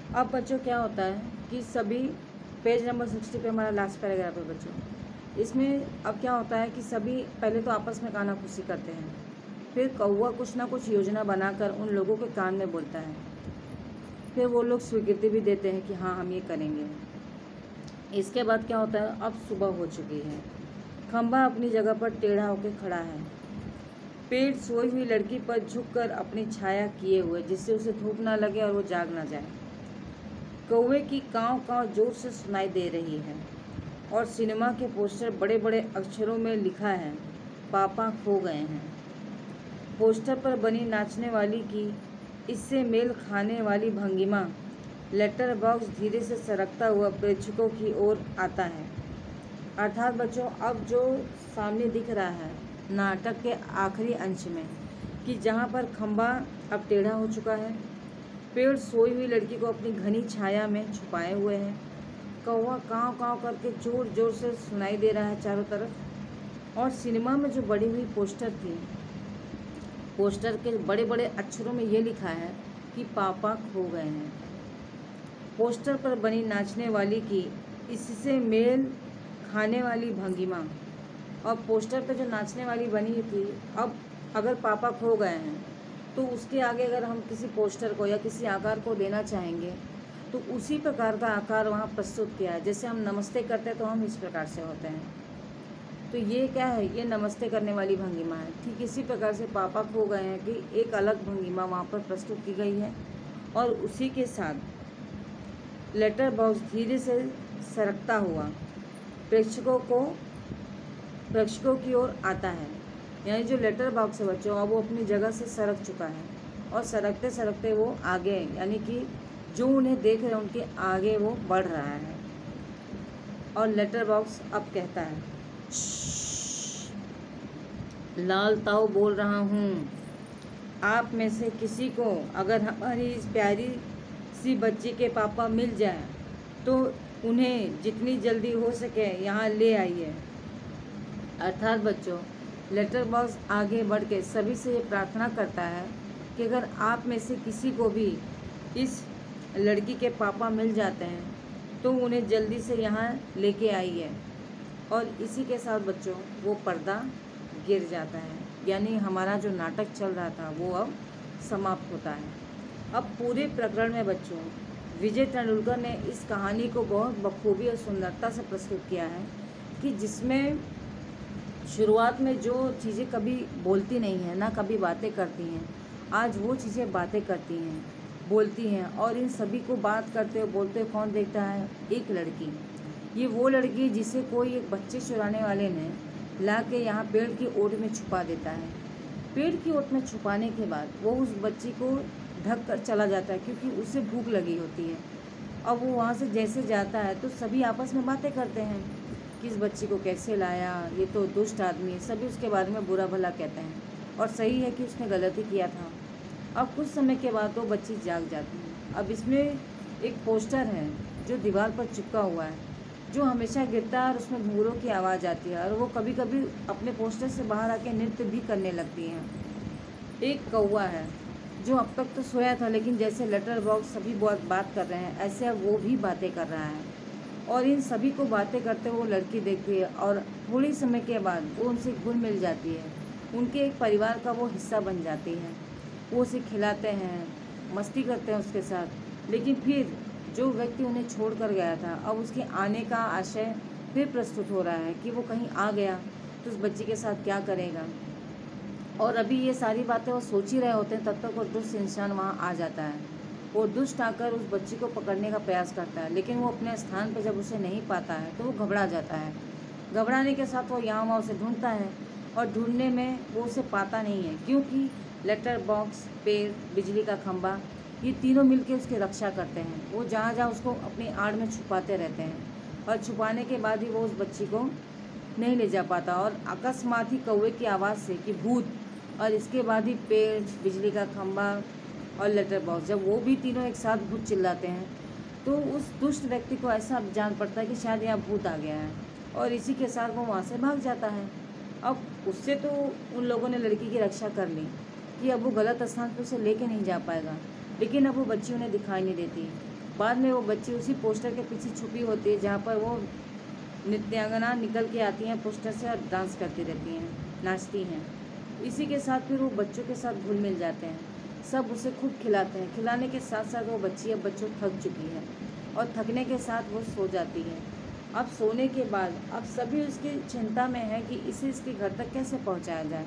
अब बच्चों क्या होता है कि सभी पेज नंबर 60 पे हमारा लास्ट पैराग्राफ है बच्चों। इसमें अब क्या होता है कि सभी पहले तो आपस में कानाफूसी करते हैं, फिर कौवा कुछ ना कुछ योजना बनाकर उन लोगों के कान में बोलता है, फिर वो लोग स्वीकृति भी देते हैं कि हाँ हम ये करेंगे। इसके बाद क्या होता है, अब सुबह हो चुकी है, खंबा अपनी जगह पर टेढ़ा होकर खड़ा है, पेड़ सोई हुई लड़की पर झुककर अपनी छाया किए हुए, जिससे उसे धूप ना लगे और वो जाग ना जाए। कौवे की काँव काँव जोर से सुनाई दे रही है और सिनेमा के पोस्टर बड़े बड़े अक्षरों में लिखा है, पापा खो गए हैं। पोस्टर पर बनी नाचने वाली की इससे मेल खाने वाली भंगिमा, लेटर बॉक्स धीरे से सरकता हुआ प्रेक्षकों की ओर आता है। अर्थात बच्चों, अब जो सामने दिख रहा है नाटक के आखिरी अंश में कि जहाँ पर खंबा अब टेढ़ा हो चुका है, पेड़ सोई हुई लड़की को अपनी घनी छाया में छुपाए हुए है, कौवा काँव काँव करके जोर जोर से सुनाई दे रहा है चारों तरफ, और सिनेमा में जो बड़ी हुई पोस्टर थी, पोस्टर के बड़े बड़े अक्षरों में ये लिखा है कि पापा खो गए हैं। पोस्टर पर बनी नाचने वाली की इससे मेल खाने वाली भंगिमा, और पोस्टर पर जो नाचने वाली बनी थी, अब अगर पापा खो गए हैं तो उसके आगे अगर हम किसी पोस्टर को या किसी आकार को देना चाहेंगे तो उसी प्रकार का आकार वहाँ प्रस्तुत किया है। जैसे हम नमस्ते करते हैं तो हम इस प्रकार से होते हैं, तो ये क्या है, ये नमस्ते करने वाली भंगिमा है। ठीक इसी प्रकार से पापा खो गए हैं कि एक अलग भंगिमा वहाँ पर प्रस्तुत की गई है, और उसी के साथ लेटर बॉक्स धीरे से सरकता हुआ प्रेक्षकों की ओर आता है। यानी जो लेटर बॉक्स है बच्चों, अब वो अपनी जगह से सरक चुका है, और सरकते सरकते वो आगे, यानी कि जो उन्हें देख रहे हैं उनके आगे वो बढ़ रहा है। और लेटर बॉक्स अब कहता है, लाल ताऊ बोल रहा हूँ, आप में से किसी को अगर हमारी इस प्यारी सी बच्ची के पापा मिल जाए तो उन्हें जितनी जल्दी हो सके यहाँ ले आइए। अर्थात बच्चों, लेटर बॉक्स आगे बढ़ के सभी से ये प्रार्थना करता है कि अगर आप में से किसी को भी इस लड़की के पापा मिल जाते हैं तो उन्हें जल्दी से यहाँ लेके आइए। और इसी के साथ बच्चों वो पर्दा गिर जाता है, यानी हमारा जो नाटक चल रहा था वो अब समाप्त होता है। अब पूरे प्रकरण में बच्चों विजय तेंदुलकर ने इस कहानी को बहुत बखूबी और सुंदरता से प्रस्तुत किया है कि जिसमें शुरुआत में जो चीज़ें कभी बोलती नहीं हैं, ना कभी बातें करती हैं, आज वो चीज़ें बातें करती हैं, बोलती हैं, और इन सभी को बात करते हुए बोलते हुए कौन देखता है, एक लड़की। ये वो लड़की जिसे कोई एक बच्चे चुराने वाले ने ला के यहाँ पेड़ की ओट में छुपा देता है। पेड़ की ओट में छुपाने के बाद वो उस बच्ची को ढक कर चला जाता है, क्योंकि उसे भूख लगी होती है। अब वो वहाँ से जैसे जाता है तो सभी आपस में बातें करते हैं कि इस बच्ची को कैसे लाया, ये तो दुष्ट आदमी है, सभी उसके बारे में बुरा भला कहते हैं, और सही है कि उसने गलती किया था। अब कुछ समय के बाद वो बच्ची जाग जाती है। अब इसमें एक पोस्टर है जो दीवार पर चिपका हुआ है, जो हमेशा गिरता है और उसमें घुंघरूओं की आवाज़ आती है, और वो कभी कभी अपने पोस्टर से बाहर आके नृत्य भी करने लगती हैं। एक कौवा है जो अब तक तो सोया था, लेकिन जैसे लेटर बॉक्स सभी बहुत बात कर रहे हैं, ऐसे अब वो भी बातें कर रहा है, और इन सभी को बातें करते हुए वो लड़की देखती है, और थोड़ी समय के बाद वो उनसे घुल मिल जाती है, उनके एक परिवार का वो हिस्सा बन जाती है। वो उसे खिलाते हैं, मस्ती करते हैं उसके साथ। लेकिन फिर जो व्यक्ति उन्हें छोड़ कर गया था, अब उसके आने का आशय फिर प्रस्तुत हो रहा है कि वो कहीं आ गया तो उस बच्ची के साथ क्या करेगा। और अभी ये सारी बातें वो सोच ही रहे होते हैं, तब तक वो दुष्ट इंसान वहाँ आ जाता है। वो दुष्ट आकर उस बच्ची को पकड़ने का प्रयास करता है, लेकिन वो अपने स्थान पर जब उसे नहीं पाता है तो वो घबरा जाता है। घबराने के साथ वो यहाँ वहाँ उसे ढूंढता है, और ढूंढने में वो उसे पाता नहीं है, क्योंकि लेटर बॉक्स, पेड़, बिजली का खंभा, ये तीनों मिलकर उसकी रक्षा करते हैं। वो जहाँ जहाँ उसको अपनी आड़ में छुपाते रहते हैं, और छुपाने के बाद ही वो उस बच्ची को नहीं ले जा पाता। और अकस्मात ही कौवे की आवाज़ से कि भूत, और इसके बाद ही पेड़, बिजली का खंभा और लेटर बॉक्स, जब वो भी तीनों एक साथ भूत चिल्लाते हैं तो उस दुष्ट व्यक्ति को ऐसा जान पड़ता है कि शायद यहाँ भूत आ गया है, और इसी के साथ वो वहाँ से भाग जाता है। अब उससे तो उन लोगों ने लड़की की रक्षा कर ली कि अब वो गलत स्थान पर उसे लेके नहीं जा पाएगा, लेकिन अब वो बच्ची उन्हें दिखाई नहीं देती। बाद में वो बच्ची उसी पोस्टर के पीछे छुपी होती है जहाँ पर वो नृत्यांगना निकल के आती हैं पोस्टर से और डांस करती रहती हैं, नाचती हैं। इसी के साथ फिर वो बच्चों के साथ घुल मिल जाते हैं, सब उसे खूब खिलाते हैं। खिलाने के साथ साथ वो बच्ची अब बच्चों थक चुकी है और थकने के साथ वो सो जाती है। अब सोने के बाद अब सभी उसकी चिंता में है कि इसे इसके घर तक कैसे पहुंचाया जाए,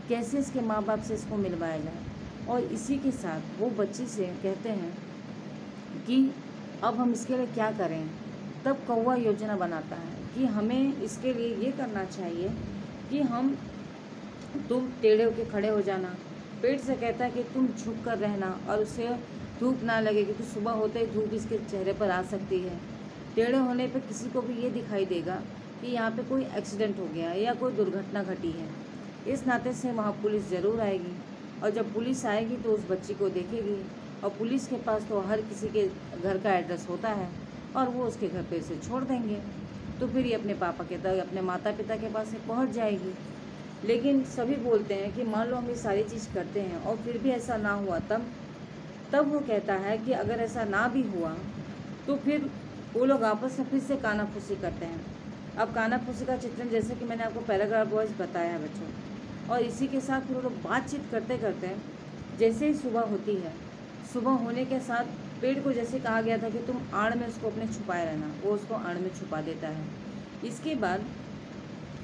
कैसे इसके माँ बाप से इसको मिलवाया जाए। और इसी के साथ वो बच्ची से कहते हैं कि अब हम इसके लिए क्या करें। तब कौवा योजना बनाता है कि हमें इसके लिए ये करना चाहिए कि तुम टेढ़े होके खड़े हो जाना। पेड़ से कहता है कि तुम झुक कर रहना और उसे धूप ना लगे, क्योंकि सुबह होते ही धूप इसके चेहरे पर आ सकती है। टेढ़े होने पे किसी को भी ये दिखाई देगा कि यहाँ पे कोई एक्सीडेंट हो गया है या कोई दुर्घटना घटी है। इस नाते से वहाँ पुलिस ज़रूर आएगी और जब पुलिस आएगी तो उस बच्ची को देखेगी और पुलिस के पास तो हर किसी के घर का एड्रेस होता है और वो उसके घर पे इसे छोड़ देंगे। तो फिर ये अपने पापा के तक, अपने माता पिता के पास से पहुँच जाएगी। लेकिन सभी बोलते हैं कि मान लो हम ये सारी चीज़ करते हैं और फिर भी ऐसा ना हुआ, तब वो कहता है कि अगर ऐसा ना भी हुआ तो फिर वो लोग आपस में फिर से कानाफूसी करते हैं। अब कानाफूसी का चित्रण जैसे कि मैंने आपको पैराग्राफ वाइज बताया है बच्चों, और इसी के साथ फिर वो लोग बातचीत करते करते जैसे ही सुबह होती है, सुबह होने के साथ पेड़ को जैसे कहा गया था कि तुम आड़ में उसको अपने छुपाए रहना, वो उसको आड़ में छुपा देता है। इसके बाद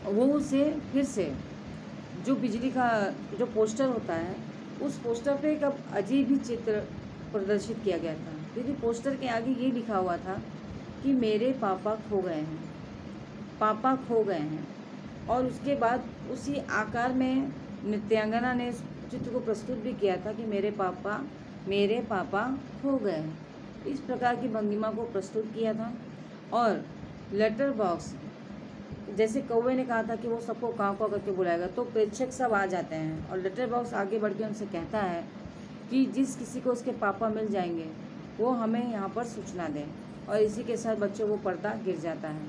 वो उसे फिर से जो बिजली का जो पोस्टर होता है, उस पोस्टर पे एक अब अजीब ही चित्र प्रदर्शित किया गया था, क्योंकि पोस्टर के आगे ये लिखा हुआ था कि मेरे पापा खो गए हैं, पापा खो गए हैं। और उसके बाद उसी आकार में नृत्यांगना ने इस चित्र को प्रस्तुत भी किया था कि मेरे पापा खो गए हैं। इस प्रकार की भंगिमा को प्रस्तुत किया था। और लेटर बॉक्स, जैसे कौवे ने कहा था कि वो सबको काँव काँव करके बुलाएगा, तो प्रेक्षक सब आ जाते हैं और लेटर बॉक्स आगे बढ़ के उनसे कहता है कि जिस किसी को उसके पापा मिल जाएंगे वो हमें यहाँ पर सूचना दें। और इसी के साथ बच्चों को पर्दा गिर जाता है।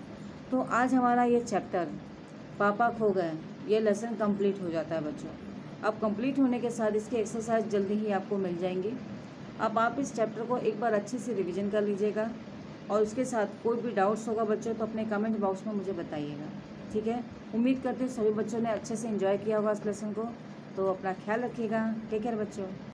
तो आज हमारा ये चैप्टर पापा खो गए, ये लेसन कंप्लीट हो जाता है बच्चों। अब कंप्लीट होने के साथ इसके एक्सरसाइज जल्दी ही आपको मिल जाएंगी। अब आप इस चैप्टर को एक बार अच्छे से रिवीजन कर लीजिएगा और उसके साथ कोई भी डाउट्स होगा बच्चों तो अपने कमेंट बॉक्स में मुझे बताइएगा, ठीक है। उम्मीद करते हैं सभी बच्चों ने अच्छे से एंजॉय किया होगा इस लेसन को। तो अपना ख्याल रखिएगा। टेक केयर बच्चों।